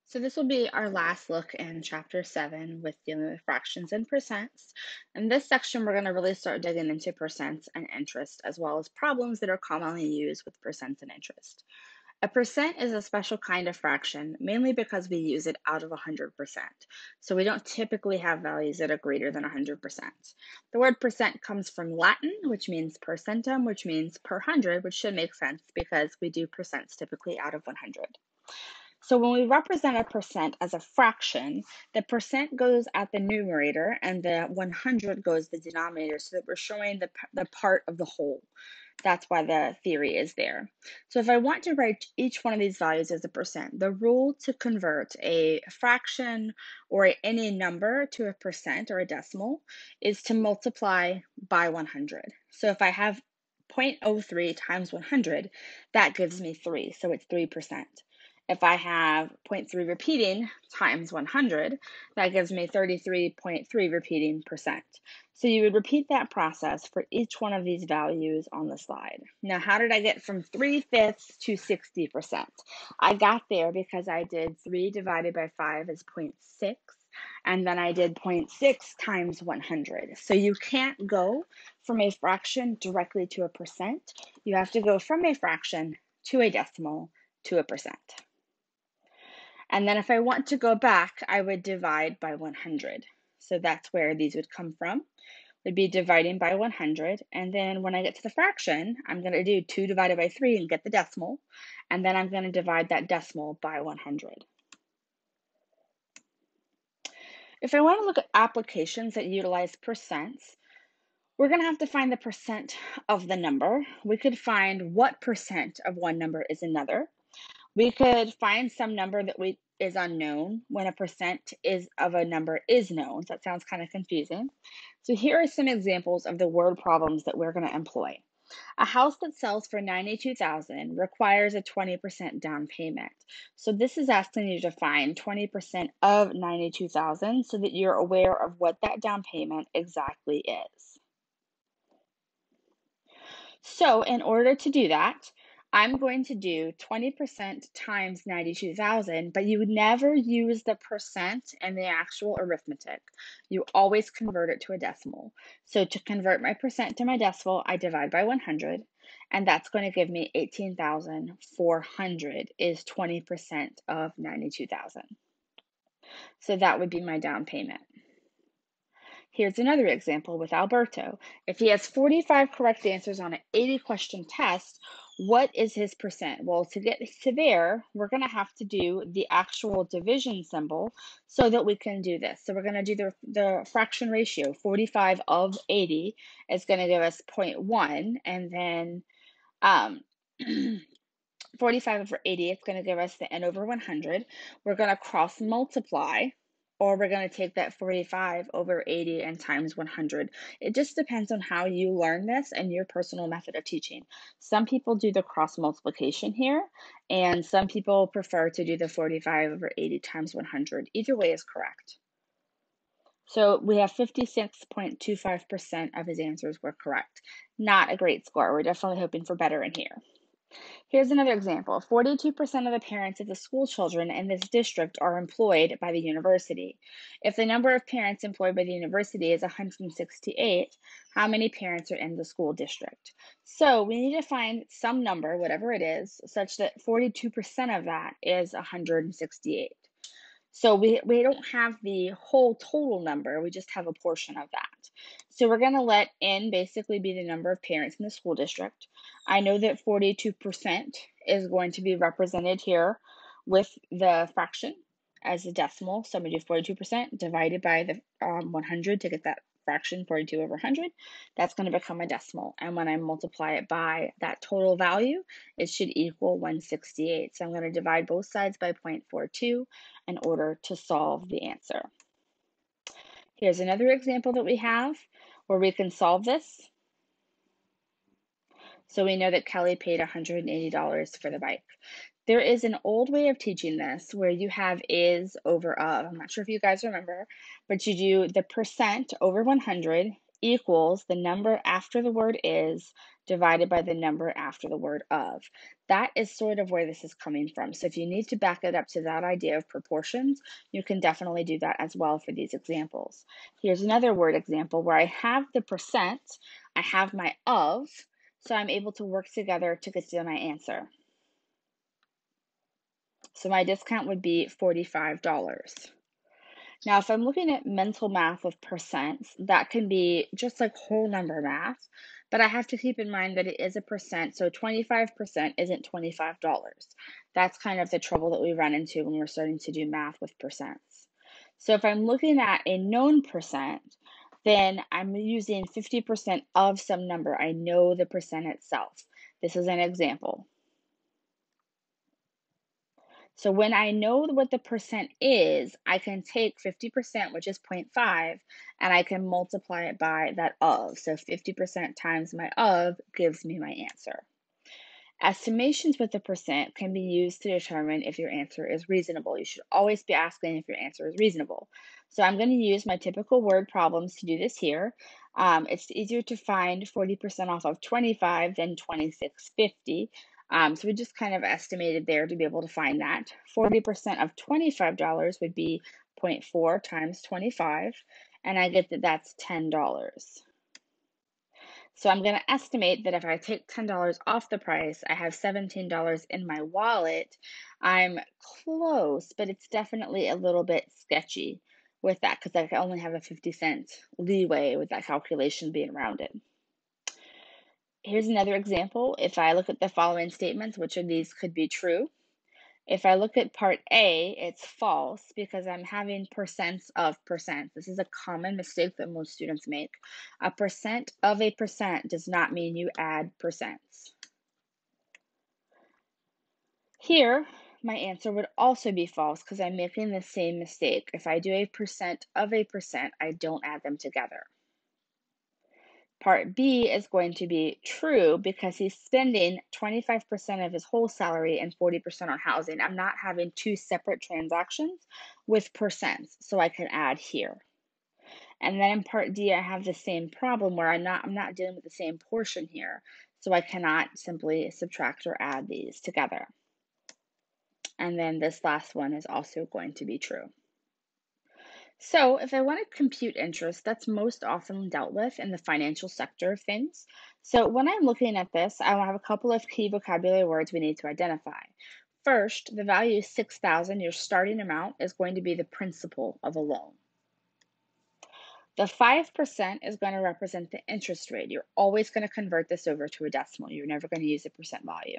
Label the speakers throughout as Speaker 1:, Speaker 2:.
Speaker 1: So this will be our last look in chapter 7 with dealing with fractions and percents. In this section, we're going to really start digging into percents and interest, as well as problems that are commonly used with percents and interest. A percent is a special kind of fraction, mainly because we use it out of 100%. So we don't typically have values that are greater than 100%. The word percent comes from Latin, which means percentum, which means per hundred, which should make sense because we do percents typically out of 100. So when we represent a percent as a fraction, the percent goes at the numerator and the 100 goes the denominator so that we're showing the part of the whole. That's why the theory is there. So if I want to write each one of these values as a percent, the rule to convert a fraction or any number to a percent or a decimal is to multiply by 100. So if I have 0.03 times 100, that gives me 3, so it's 3%. If I have 0.3 repeating times 100, that gives me 33.3 repeating percent. So you would repeat that process for each one of these values on the slide. Now, how did I get from 3/5 to 60%? I got there because I did 3 divided by 5 is 0.6, and then I did 0.6 times 100. So you can't go from a fraction directly to a percent. You have to go from a fraction to a decimal to a percent. And then if I want to go back, I would divide by 100. So that's where these would come from. Would be dividing by 100. And then when I get to the fraction, I'm going to do 2 divided by 3 and get the decimal. And then I'm going to divide that decimal by 100. If I want to look at applications that utilize percents, we're going to have to find the percent of the number. We could find what percent of one number is another. We could find some number that is unknown when a percent is of a number is known. So that sounds kind of confusing. So here are some examples of the word problems that we're going to employ. A house that sells for $92,000 requires a 20% down payment. So this is asking you to find 20% of $92,000 so that you're aware of what that down payment exactly is. So in order to do that, I'm going to do 20% times 92,000, but you would never use the percent in the actual arithmetic. You always convert it to a decimal. So to convert my percent to my decimal, I divide by 100, and that's going to give me 18,400 is 20% of 92,000. So that would be my down payment. Here's another example with Alberto. If he has 45 correct answers on an 80-question test, what is his percent? Well, to get to there, we're going to have to do the actual division symbol so that we can do this. So we're going to do the fraction ratio. 45 of 80 is going to give us 0.1, and then 45 over 80, it's going to give us the n over 100. We're going to cross multiply, or we're going to take that 45 over 80 and times 100. It just depends on how you learn this and your personal method of teaching. Some people do the cross multiplication here, and some people prefer to do the 45 over 80 times 100. Either way is correct. So we have 56.25% of his answers were correct. Not a great score. We're definitely hoping for better in here. Here's another example. 42% of the parents of the school children in this district are employed by the university. If the number of parents employed by the university is 168, how many parents are in the school district? So we need to find some number, whatever it is, such that 42% of that is 168. So we don't have the whole total number, we just have a portion of that. So we're going to let n basically be the number of parents in the school district. I know that 42% is going to be represented here with the fraction as a decimal. So I'm going to do 42% divided by the 100 to get that fraction, 42 over 100. That's going to become a decimal. And when I multiply it by that total value, it should equal 168. So I'm going to divide both sides by 0.42 in order to solve the answer. Here's another example that we have where we can solve this. So we know that Kelly paid $180 for the bike. There is an old way of teaching this where you have is over of. I'm not sure if you guys remember, but you do the percent over 100 equals the number after the word is divided by the number after the word of. That is sort of where this is coming from. So if you need to back it up to that idea of proportions, you can definitely do that as well for these examples. Here's another word example where I have the percent, I have my of, so I'm able to work together to get to my answer. So my discount would be $45. Now, if I'm looking at mental math with percents, that can be just like whole number math, but I have to keep in mind that it is a percent. So 25% isn't $25. That's kind of the trouble that we run into when we're starting to do math with percents. So if I'm looking at a known percent, then I'm using 50% of some number. I know the percent itself. This is an example. So when I know what the percent is, I can take 50%, which is 0.5, and I can multiply it by that of. So 50% times my of gives me my answer. Estimations with a percent can be used to determine if your answer is reasonable. You should always be asking if your answer is reasonable. So I'm going to use my typical word problems to do this here. It's easier to find 40% off of 25 than 26.50. So we just kind of estimated there to be able to find that. 40% of $25 would be 0.4 times 25, and I get that that's $10. So I'm going to estimate that if I take $10 off the price, I have $17 in my wallet. I'm close, but it's definitely a little bit sketchy with that because I only have a 50-cent leeway with that calculation being rounded. Here's another example. If I look at the following statements, which of these could be true? If I look at part A, it's false because I'm having percents of percents. This is a common mistake that most students make. A percent of a percent does not mean you add percents. Here, my answer would also be false because I'm making the same mistake. If I do a percent of a percent, I don't add them together. Part B is going to be true because he's spending 25% of his whole salary and 40% on housing. I'm not having two separate transactions with percents, so I can add here. And then in part D, I have the same problem where I'm not dealing with the same portion here, so I cannot simply subtract or add these together. And then this last one is also going to be true. So if I want to compute interest, that's most often dealt with in the financial sector of things. So when I'm looking at this, I will have a couple of key vocabulary words we need to identify. First, the value is 6,000, your starting amount, is going to be the principal of a loan. The 5% is going to represent the interest rate. You're always going to convert this over to a decimal. You're never going to use a percent value.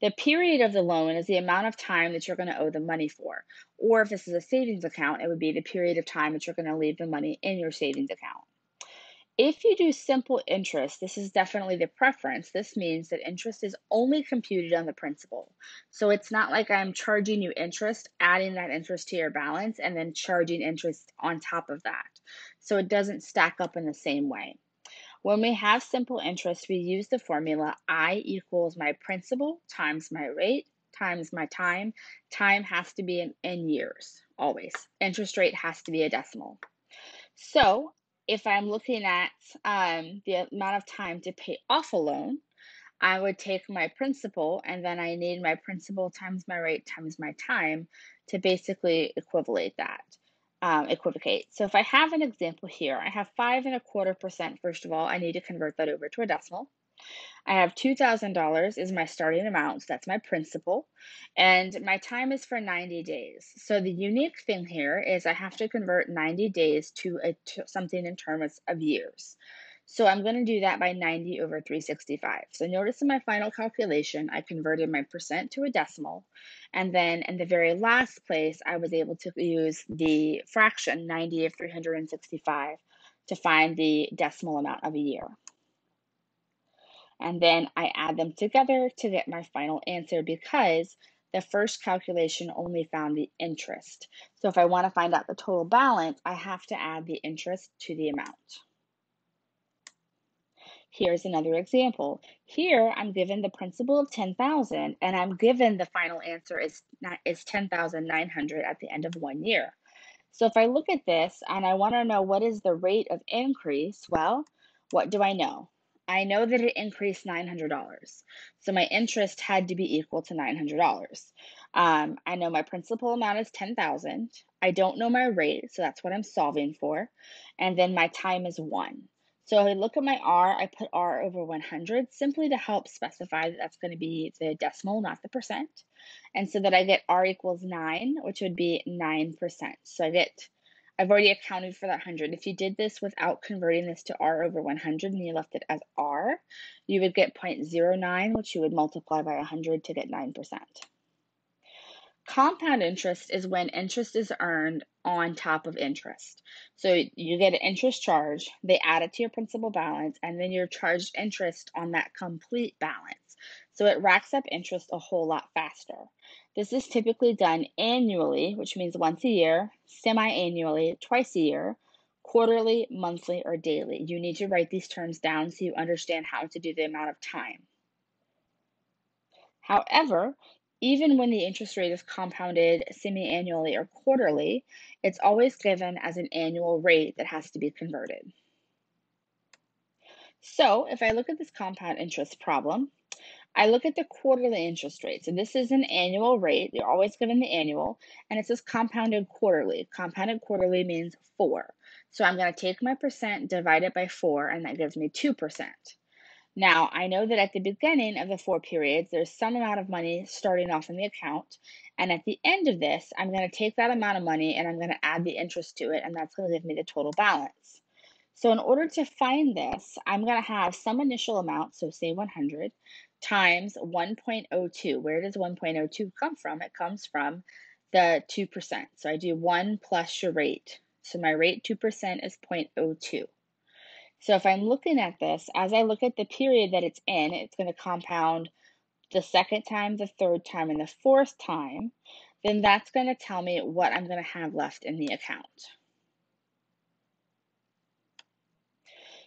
Speaker 1: The period of the loan is the amount of time that you're going to owe the money for. Or if this is a savings account, it would be the period of time that you're going to leave the money in your savings account. If you do simple interest, this is definitely the preference. This means that interest is only computed on the principal. So it's not like I'm charging you interest, adding that interest to your balance, and then charging interest on top of that. So it doesn't stack up in the same way. When we have simple interest, we use the formula I equals my principal times my rate times my time. Time has to be in years, always. Interest rate has to be a decimal. So if I'm looking at the amount of time to pay off a loan, I would take my principal and then I need my principal times my rate times my time to basically equivocate that. So if I have an example here, I have 5.25%. First of all, I need to convert that over to a decimal. I have $2,000 is my starting amount, so that's my principal, and my time is for 90 days. So the unique thing here is I have to convert 90 days to something in terms of years. So I'm going to do that by 90 over 365. So notice in my final calculation, I converted my percent to a decimal. And then in the very last place, I was able to use the fraction 90 of 365 to find the decimal amount of a year. And then I add them together to get my final answer because the first calculation only found the interest. So if I want to find out the total balance, I have to add the interest to the amount. Here's another example. Here, I'm given the principal of 10,000 and I'm given the final answer is 10,900 at the end of 1 year. So if I look at this and I want to know what is the rate of increase, well, what do I know? I know that it increased $900. So my interest had to be equal to $900. I know my principal amount is 10,000. I don't know my rate, so that's what I'm solving for. And then my time is 1. So I look at my R, I put R over 100 simply to help specify that that's going to be the decimal, not the percent. And so that I get R equals 9, which would be 9%. So I've already accounted for that 100. If you did this without converting this to R over 100 and you left it as R, you would get 0.09, which you would multiply by 100 to get 9%. Compound interest is when interest is earned on top of interest. So you get an interest charge, they add it to your principal balance, and then you're charged interest on that complete balance. So it racks up interest a whole lot faster. This is typically done annually, which means once a year, semi-annually, twice a year, quarterly, monthly, or daily. You need to write these terms down so you understand how to do the amount of time. However, even when the interest rate is compounded semi-annually or quarterly, it's always given as an annual rate that has to be converted. So if I look at this compound interest problem, I look at the quarterly interest rate. So this is an annual rate. You're always given the annual, and it says compounded quarterly. Compounded quarterly means 4. So I'm going to take my percent, divide it by 4, and that gives me 2%. Now, I know that at the beginning of the 4 periods, there's some amount of money starting off in the account. And at the end of this, I'm going to take that amount of money and I'm going to add the interest to it, and that's going to give me the total balance. So in order to find this, I'm going to have some initial amount, so say 100, times 1.02. Where does 1.02 come from? It comes from the 2%. So I do 1 plus your rate. So my rate, 2%, is 0.02. So if I'm looking at this, as I look at the period that it's in, it's going to compound the second time, the third time, and the fourth time, then that's going to tell me what I'm going to have left in the account.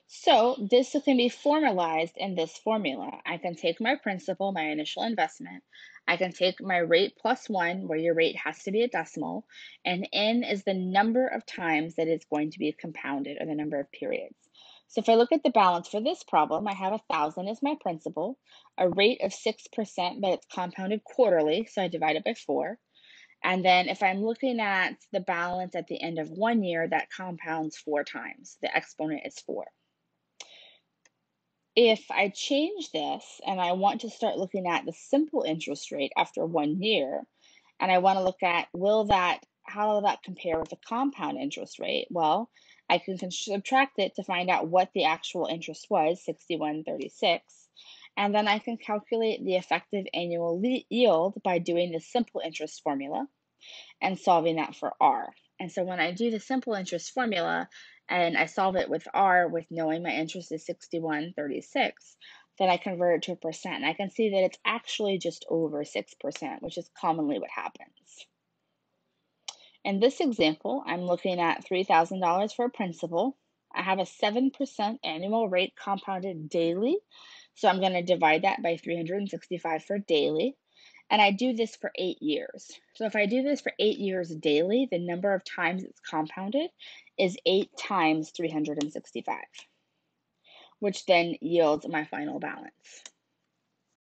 Speaker 1: So this can be formalized in this formula. I can take my principal, my initial investment. I can take my rate plus 1, where your rate has to be a decimal, and n is the number of times that it's going to be compounded, or the number of periods. So if I look at the balance for this problem, I have 1,000 as my principal, a rate of 6%, but it's compounded quarterly, so I divide it by 4. And then if I'm looking at the balance at the end of 1 year, that compounds 4 times. The exponent is 4. If I change this and I want to start looking at the simple interest rate after 1 year, and I want to look at how will that compare with the compound interest rate? Well, I can subtract it to find out what the actual interest was, 61.36, and then I can calculate the effective annual yield by doing the simple interest formula and solving that for R. And so when I do the simple interest formula and I solve it with R with knowing my interest is 61.36, then I convert it to a percent. And I can see that it's actually just over 6%, which is commonly what happens. In this example, I'm looking at $3,000 for a principal. I have a 7% annual rate compounded daily. So I'm going to divide that by 365 for daily. And I do this for 8 years. So if I do this for 8 years daily, the number of times it's compounded is 8 times 365, which then yields my final balance.